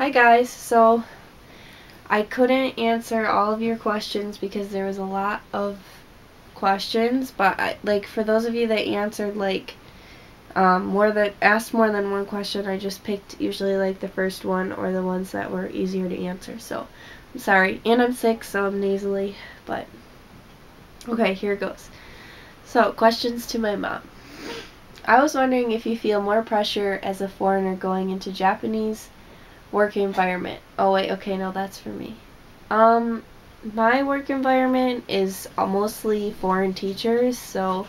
Hi guys, so I couldn't answer all of your questions because there was a lot of questions, but for those of you that answered asked more than one question, I just picked usually like the first one or the ones that were easier to answer. So I'm sorry, and I'm sick, so I'm nasally, but okay, here it goes. So questions to my mom. I was wondering if you feel more pressure as a foreigner going into Japanese work environment. Oh wait, okay, no, that's for me. My work environment is mostly foreign teachers, so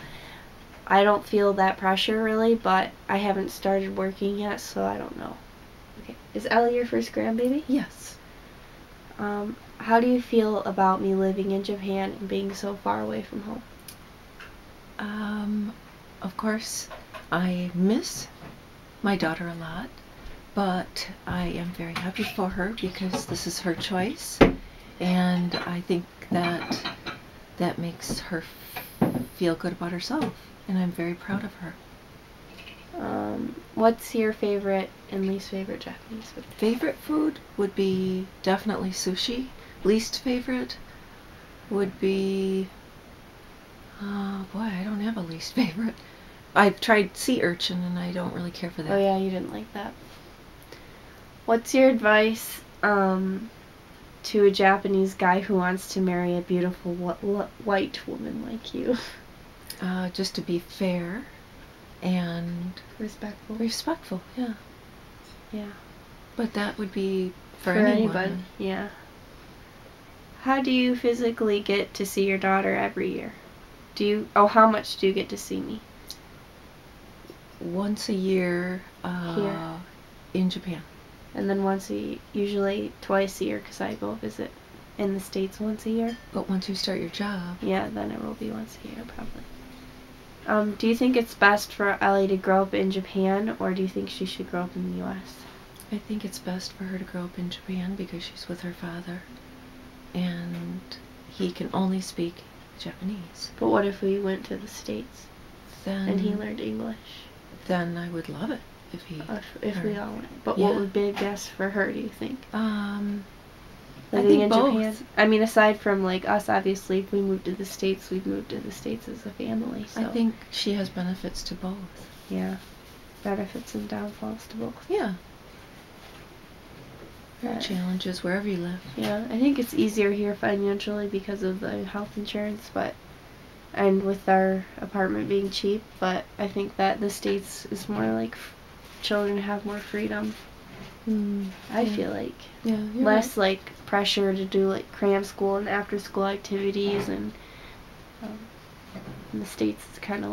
I don't feel that pressure really, but I haven't started working yet, so I don't know. Okay, is Ellie your first grandbaby? Yes. How do you feel about me living in Japan and being so far away from home? Of course, I miss my daughter a lot, but I am very happy for her because this is her choice, and I think that makes her feel good about herself, and I'm very proud of her. What's your favorite and least favorite Japanese food? Favorite food would be definitely sushi. Least favorite would be, oh boy, I don't have a least favorite. I've tried sea urchin and I don't really care for that. Oh yeah, you didn't like that. What's your advice to a Japanese guy who wants to marry a beautiful white woman like you? Just to be fair and Respectful. respectful, yeah. Yeah. But that would be for anybody. Yeah. How do you physically get to see your daughter every year? How much do you get to see me? Once a year Here. In Japan. And then usually twice a year because I go visit in the States once a year. But once you start your job. Yeah, then it will be once a year probably. Do you think it's best for Ellie to grow up in Japan, or do you think she should grow up in the U.S.? I think it's best for her to grow up in Japan because she's with her father, and he can only speak Japanese. But what if we went to the States and he learned English? Then I would love it if we all went. But yeah. What would be best for her, do you think? I think both. Japan? I mean, aside from us, obviously, if we moved to the States, we'd move to the States as a family. So. I think she has benefits to both. Yeah, benefits and downfalls to both. Yeah. Challenges wherever you live. Yeah, I think it's easier here financially because of the health insurance, and with our apartment being cheap, but I think that the States is more like children have more freedom. I feel like less right. Pressure to do cram school and after school activities, and in the States it's kind of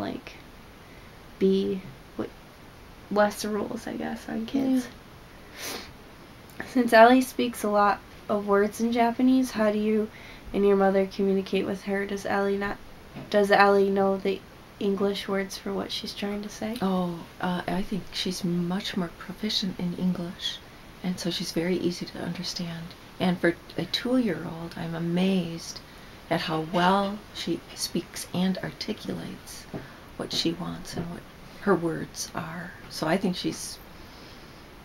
less rules, I guess, on kids. Yeah. Since Ellie speaks a lot of words in Japanese, how do you and your mother communicate with her? Does Ellie know the English words for what she's trying to say? Oh, I think she's much more proficient in English, and so she's very easy to understand. And for a 2-year-old, I'm amazed at how well she speaks and articulates what she wants and what her words are. So I think she's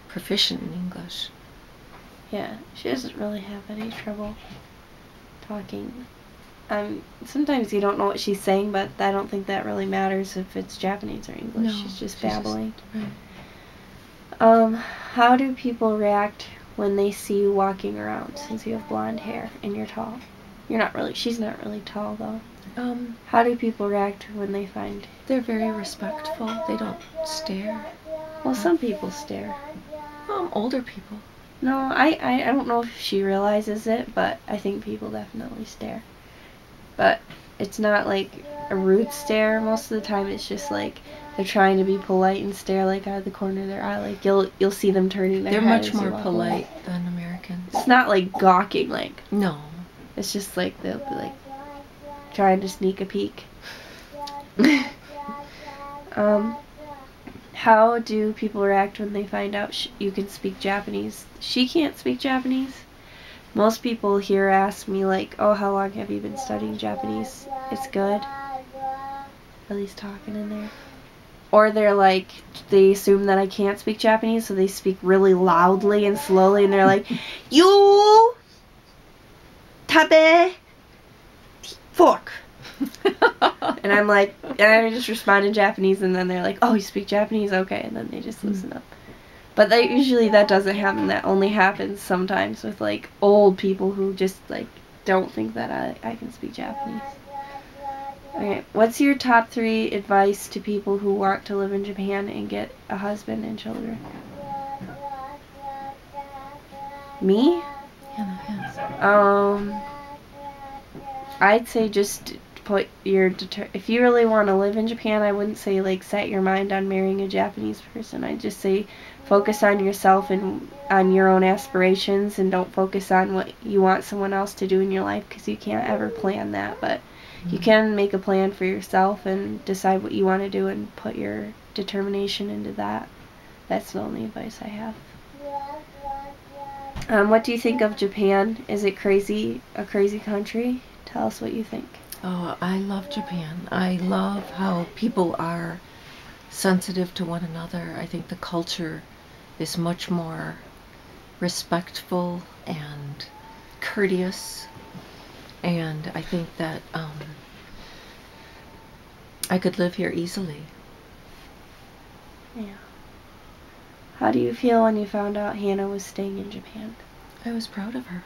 proficient in English. Yeah, she doesn't really have any trouble talking. Sometimes you don't know what she's saying, but I don't think that really matters if it's Japanese or English. No, she's just babbling. Right. How do people react when they see you walking around, since you have blonde hair and you're tall? She's not really tall though. How do people react when they find? They're very respectful. They don't stare. Well, some people stare. Older people. No, I don't know if she realizes it, but I think people definitely stare. But it's not like a rude stare. Most of the time it's just they're trying to be polite and stare out of the corner of their eye. You'll see them turning their head. They're much more polite than Americans. It's not gawking No. It's just they'll be trying to sneak a peek. How do people react when they find out you can speak Japanese? She can't speak Japanese. Most people here ask me oh, how long have you been studying Japanese? It's good. Ellie's talking in there. or they're like, they assume that I can't speak Japanese, so they speak really loudly and slowly, and they're like, you tabe fork. And I'm like, and I just respond in Japanese, and then they're like, oh, you speak Japanese? Okay, and then they just listen up. But usually that doesn't happen. That only happens sometimes with, like, old people who just, like, don't think that I can speak Japanese. Okay, what's your top 3 advice to people who want to live in Japan and get a husband and children? Me? Yeah. I'd say just put your if you really want to live in Japan, I wouldn't say like set your mind on marrying a Japanese person. I'd just say focus on yourself and on your own aspirations, and don't focus on what you want someone else to do in your life, because you can't ever plan that, but you can make a plan for yourself and decide what you want to do and put your determination into that. That's the only advice I have. What do you think of Japan? Is it a crazy country? Tell us what you think. Oh, I love Japan. I love how people are sensitive to one another. I think the culture is much more respectful and courteous, and I think that I could live here easily. Yeah. How do you feel when you found out Hannah was staying in Japan? I was proud of her.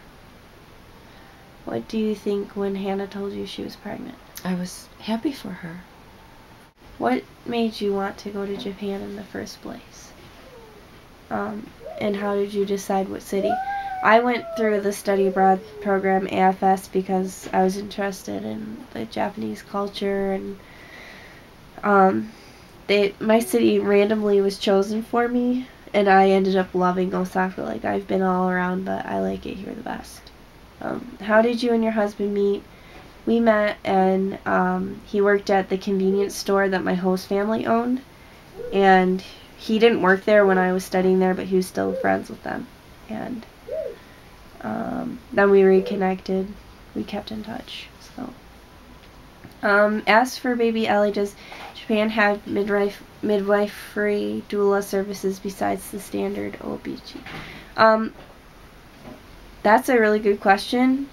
What do you think when Hannah told you she was pregnant? I was happy for her. What made you want to go to Japan in the first place? And how did you decide what city? I went through the study abroad program AFS because I was interested in the Japanese culture, and my city randomly was chosen for me, and I ended up loving Osaka. Like, I've been all around, but I like it here the best. How did you and your husband meet? We met, and he worked at the convenience store that my host family owned, and he didn't work there when I was studying there, but he was still friends with them. And then we reconnected. We kept in touch. So, as for baby Ellie, does Japan have midwifery doula services besides the standard OBG? That's a really good question.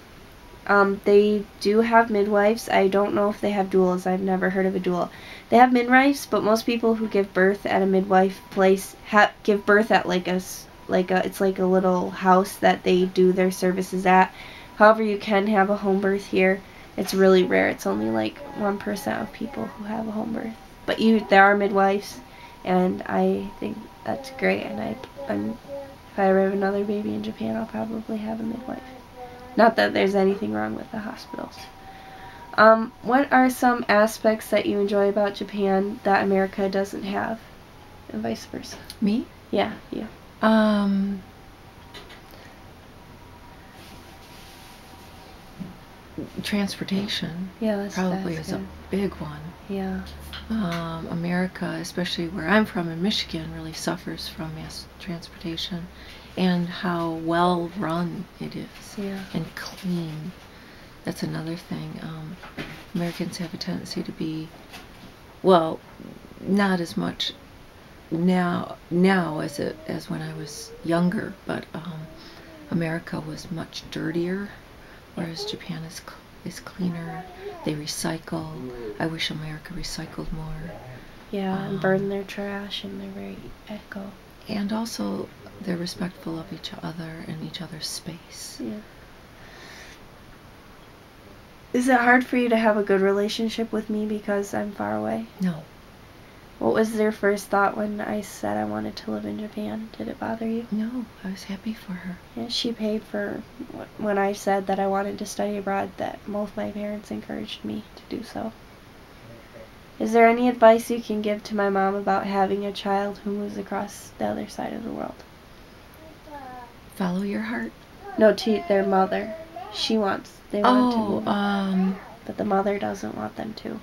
They do have midwives. I don't know if they have doulas. I've never heard of a doula. They have midwives, but most people who give birth at a midwife place give birth at it's like a little house that they do their services at. However, you can have a home birth here. It's really rare. It's only like 1% of people who have a home birth. But there are midwives, and I think that's great. And if I ever have another baby in Japan, I'll probably have a midwife. Not that there's anything wrong with the hospitals. What are some aspects that you enjoy about Japan that America doesn't have, and vice versa? Me? Yeah, you. Transportation. Yeah, that's probably good. is a big one. Yeah. America, especially where I'm from in Michigan, really suffers from mass transportation, and how well run it is. Yeah. And clean. That's another thing. Americans have a tendency to be, well, not as much now as when I was younger, but America was much dirtier, whereas Japan is cleaner. They recycle. I wish America recycled more. Yeah, and burn their trash, and they're very eco. And also, they're respectful of each other and each other's space. Yeah. Is it hard for you to have a good relationship with me because I'm far away? No. What was your first thought when I said I wanted to live in Japan? Did it bother you? No, I was happy for her. Yeah, she paid for when I said that I wanted to study abroad, that both my parents encouraged me to do so. Is there any advice you can give to my mom about having a child who moves across the other side of the world? Follow your heart. No, to their mother. They want to move. But the mother doesn't want them to.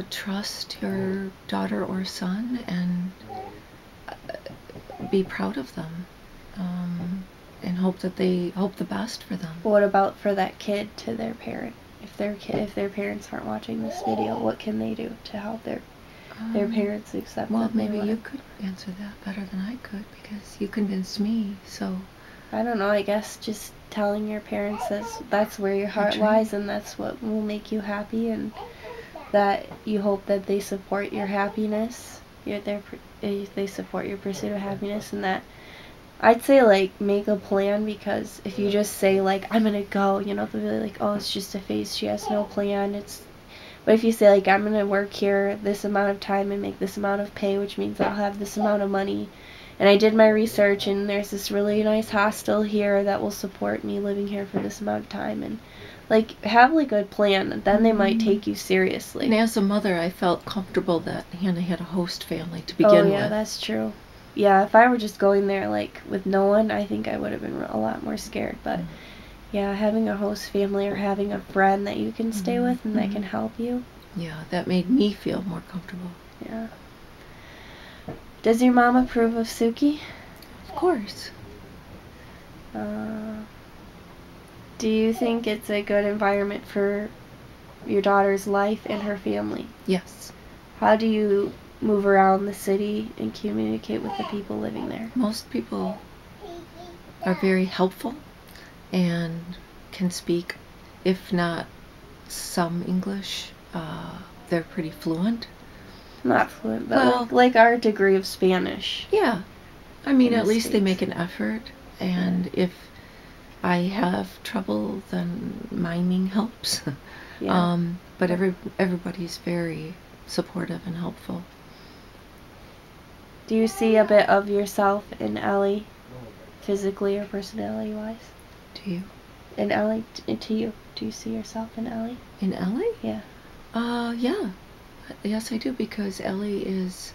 Trust your daughter or son and be proud of them, and hope the best for them. What about for that kid to their parent? If their parents aren't watching this video, what can they do to help their their parents accept Well, that they maybe want you it. could answer that better than I could because you convinced me. So I don't know, I guess just telling your parents that's where your heart That's lies right. and that's what will make you happy, and that you hope that they support your happiness, they support your pursuit of happiness, and that I'd say like make a plan, because if you just say like I'm gonna go, they'll be like, oh, it's just a phase, she has no plan. But if you say like I'm gonna work here this amount of time and make this amount of pay, which means I'll have this amount of money, and I did my research and there's this really nice hostel here that will support me living here for this amount of time, and like have like a plan, then they might take you seriously. And as a mother, I felt comfortable that Hannah had a host family to Oh begin yeah, with. that's true. Yeah, if I were just going there like with no one, I think I would have been a lot more scared. But yeah, having a host family or having a friend that you can stay with and that can help you. Yeah, that made me feel more comfortable. Yeah. Does your mom approve of Suki? Of course. Do you think it's a good environment for your daughter's life and her family? Yes. How do you move around the city and communicate with the people living there? Most people are very helpful and can speak, if not some English, they're pretty fluent. Not fluent, but Well, like our degree of Spanish. Yeah. I mean, In at the least they States. make an effort, and if I have trouble, then miming helps. Yeah. But everybody's very supportive and helpful. Do you see a bit of yourself in Ellie, physically or personality-wise? Do you? In Ellie, to you. Do you see yourself in Ellie? In Ellie? Yeah. Yeah. Yes, I do, because Ellie is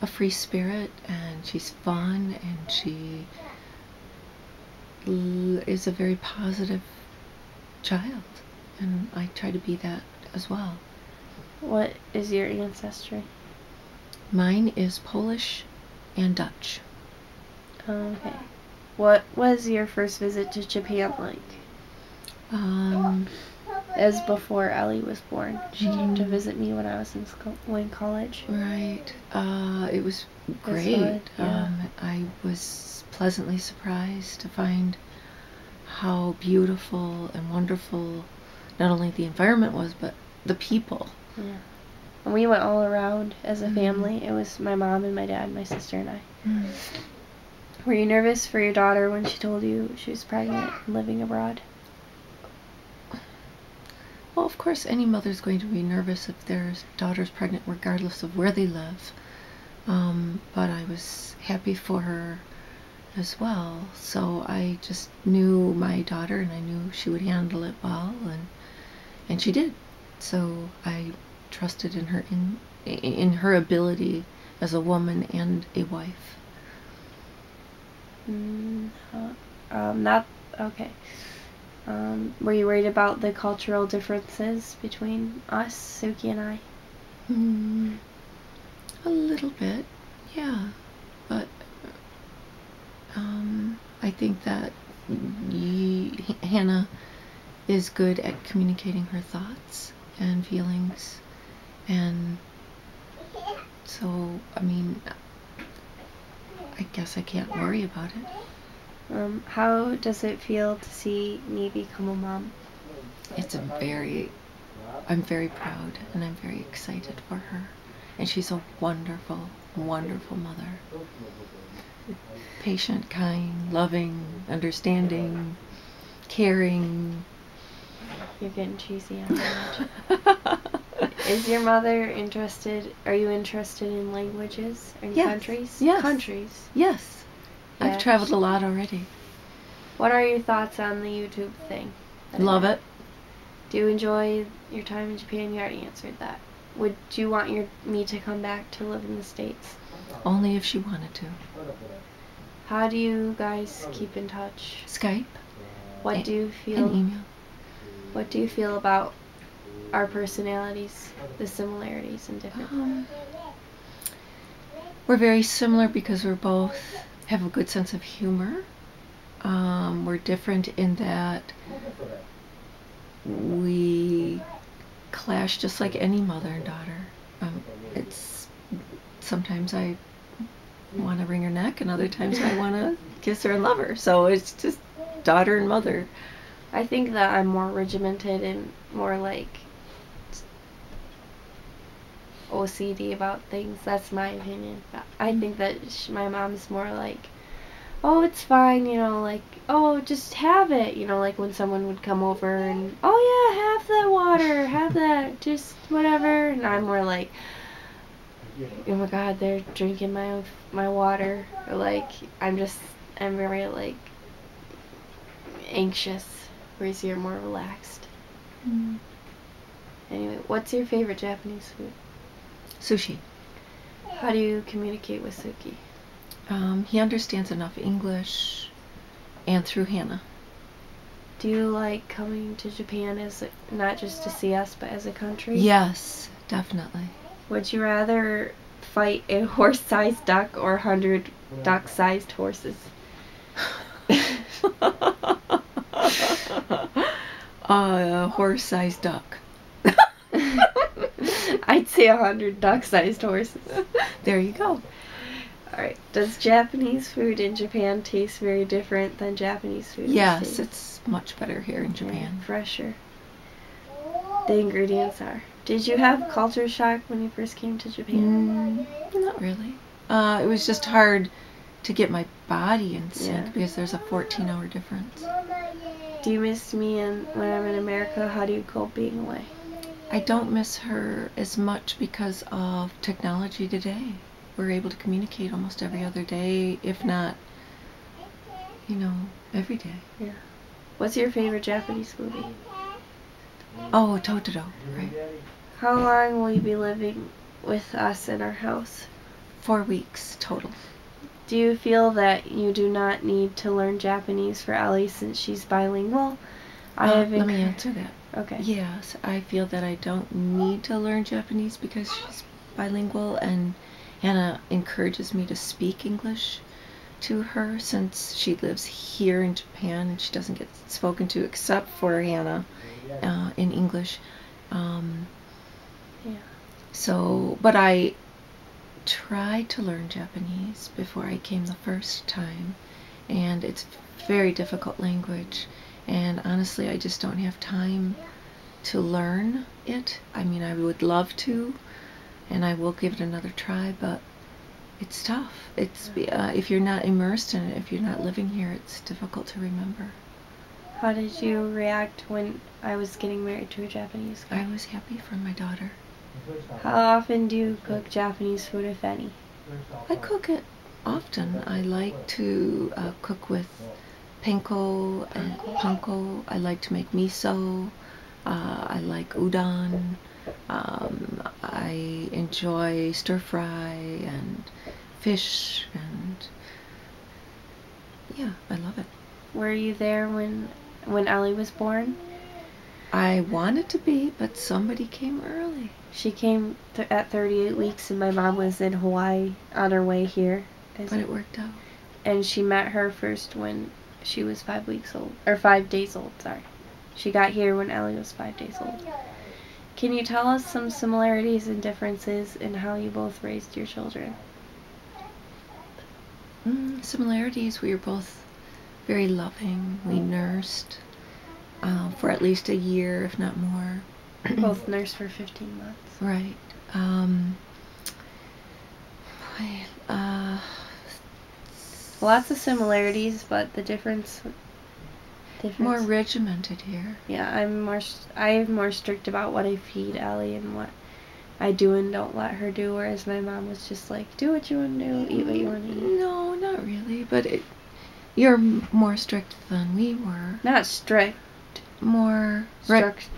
a free spirit, and she's fun, and she is a very positive child, and I try to be that as well. What is your ancestry? Mine is Polish and Dutch. Okay. What was your first visit to Japan like? As before Ellie was born. She came to visit me when I was in college. Right. It was great. Good, yeah. I was pleasantly surprised to find how beautiful and wonderful not only the environment was, but the people. Yeah. And we went all around as a family. It was my mom and my dad, my sister and I. Were you nervous for your daughter when she told you she was pregnant and living abroad? Well, of course, any mother's going to be nervous if their daughter's pregnant, regardless of where they live. But I was happy for her as well. So I just knew my daughter, and I knew she would handle it well, and she did. So I trusted in her in her ability as a woman and a wife. Not okay. Were you worried about the cultural differences between us, Suki and I? A little bit, yeah. But I think that Hannah is good at communicating her thoughts and feelings, and so, I mean, I guess I can't worry about it. How does it feel to see me become a mom? I'm very proud, and I'm very excited for her. And she's a wonderful, wonderful mother. Patient, kind, loving, understanding, caring. You're getting cheesy on that. Is your mother interested? Are you interested in languages and countries? Yes. Countries. Yes. I've traveled a lot already. What are your thoughts on the YouTube thing? Love it. Do you enjoy your time in Japan? You already answered that. Would you want me to come back to live in the States? Only if she wanted to. How do you guys keep in touch? Skype. What do you feel? And email. What do you feel about our personalities, the similarities and differences? We're very similar because we're both have a good sense of humor. We're different in that we clash just like any mother and daughter. It's sometimes I want to wring her neck, and other times I want to kiss her and love her. So it's just daughter and mother. I think that I'm more regimented and more like OCD about things. That's my opinion. I think that my mom's more like, oh, it's fine, like, oh, just have it, like when someone would come over and, oh yeah, have that water, have that, just whatever, and I'm more like, oh my god, they're drinking my water, or like, I'm very like anxious, whereas you're more relaxed. Mm. Anyway, what's your favorite Japanese food? Sushi. How do you communicate with Suki? He understands enough English, and through Hannah. Do you like coming to Japan as not just to see us, but as a country? Yes, definitely. Would you rather fight a horse-sized duck or 100 duck-sized horses? A horse-sized duck. I'd say 100 duck-sized horses. There you go. Alright. Does Japanese food in Japan taste very different than Japanese food in the Yes, States? it's much better here in Japan. Yeah, fresher. The ingredients are. Did you have culture shock when you first came to Japan? Not really. It was just hard to get my body in sync because there's a 14-hour difference. Do you miss me when I'm in America? How do you cope being away? I don't miss her as much because of technology today. We're able to communicate almost every other day, if not, every day. Yeah. What's your favorite Japanese movie? Oh, Totoro, right. How long will you be living with us in our house? 4 weeks total. Do you feel that you do not need to learn Japanese for Ellie since she's bilingual? Let me answer that. Okay. Yes, I feel that I don't need to learn Japanese because she's bilingual, and Hannah encourages me to speak English to her since she lives here in Japan and she doesn't get spoken to except for Hannah in English. Yeah. So, but I tried to learn Japanese before I came the first time, and it's a very difficult language, and honestly I just don't have time to learn it. I mean, I would love to, and I will give it another try, but it's tough. It's if you're not immersed in it, if you're not living here, it's difficult to remember. How did you react when I was getting married to a Japanese guy? I was happy for my daughter. How often do you cook Japanese food, if any? I cook it often. I like to cook with panko and panko. I like to make miso. I like udon. I enjoy stir fry and fish, and yeah, I love it. Were you there when Ellie was born? I wanted to be, but somebody came early. She came at 38 weeks, and my mom was in Hawaii on her way here. But it worked out. And she met her first when she was 5 weeks old, or 5 days old, sorry. She got here when Ellie was 5 days old. Can you tell us some similarities and differences in how you both raised your children? Similarities, we were both very loving. We nursed for at least a year, if not more. Both nursed for 15 months. Right. Lots of similarities, but the difference. More regimented here. Yeah, I'm more strict about what I feed Ellie and what I do and don't let her do, whereas my mom was just like, do what you want to do, eat what you want to eat. No, not really, but you're more strict than we were. Not strict. More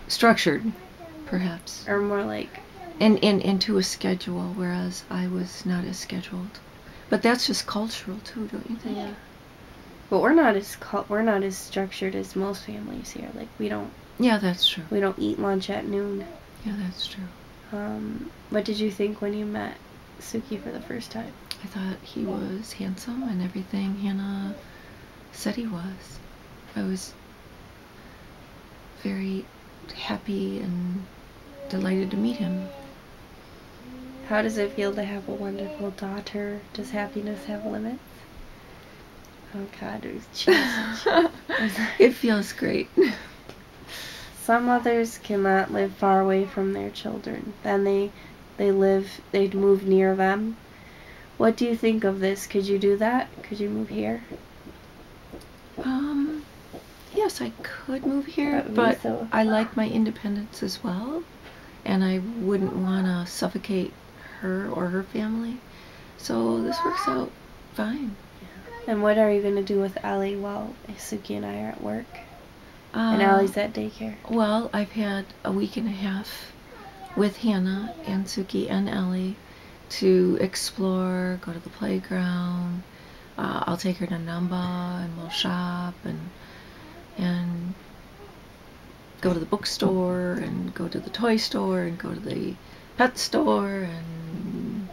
structured, perhaps. Or more like... And into a schedule, whereas I was not as scheduled. But that's just cultural too, don't you think? Yeah. But we're not as structured as most families here. Like, we don't... Yeah, that's true. We don't eat lunch at noon. Yeah, that's true. What did you think when you met Suki for the first time? I thought he was handsome and everything Hannah said he was. I was very happy and delighted to meet him. How does it feel to have a wonderful daughter? Does happiness have limits? Oh God, Jesus. It feels great. Some mothers cannot live far away from their children. Then they'd move near them. What do you think of this? Could you do that? Could you move here? Yes, I could move here, That would be but so- I like my independence as well, and I wouldn't want to suffocate her or her family. So this works out fine. And what are you going to do with Ellie while Suki and I are at work? And Uh, Allie's at daycare. Well, I've had a week and a half with Hannah and Suki and Ellie to explore, go to the playground. I'll take her to Namba and we'll shop and go to the bookstore and go to the toy store and go to the pet store and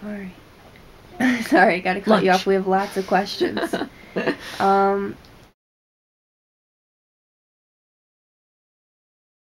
Alright. Sorry, gotta cut you Lunch. off. We have lots of questions.